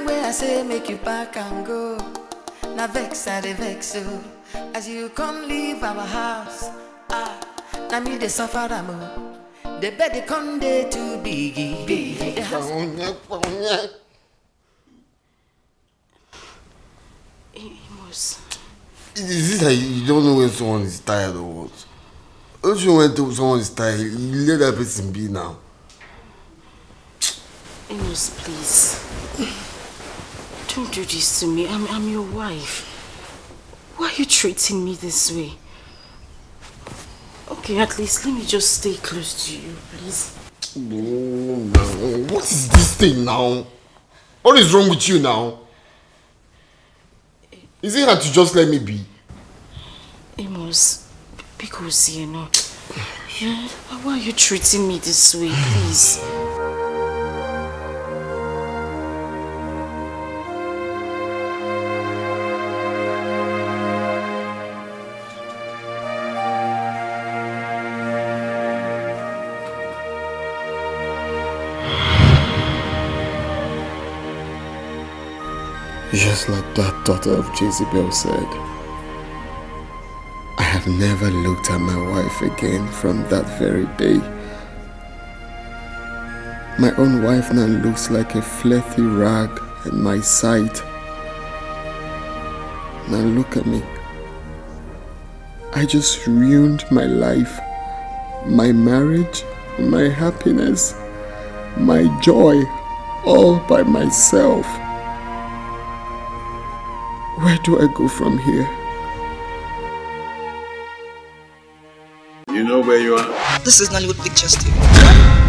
Where I say make you back and go. Now vex I dey vex so. As you come leave our house, now me dey suffer am o. The bed dey come dey too big. Amos. Is it that you don't know when someone is tired or what? Don't you when someone is tired, you let that person be now? Amos, please. Don't do this to me. I'm your wife. Why are you treating me this way? Okay, at least let me just stay close to you, please. No. What is this thing now? What is wrong with you now? Is it hard to just let me be? Amos, because you know, why are you treating me this way, please? Just like that daughter of Jezebel said, I have never looked at my wife again from that very day. My own wife now looks like a filthy rag in my sight. Now look at me. I just ruined my life, my marriage, my happiness, my joy, all by myself. Where do I go from here? You know where you are? This is Nollywood Pictures TV.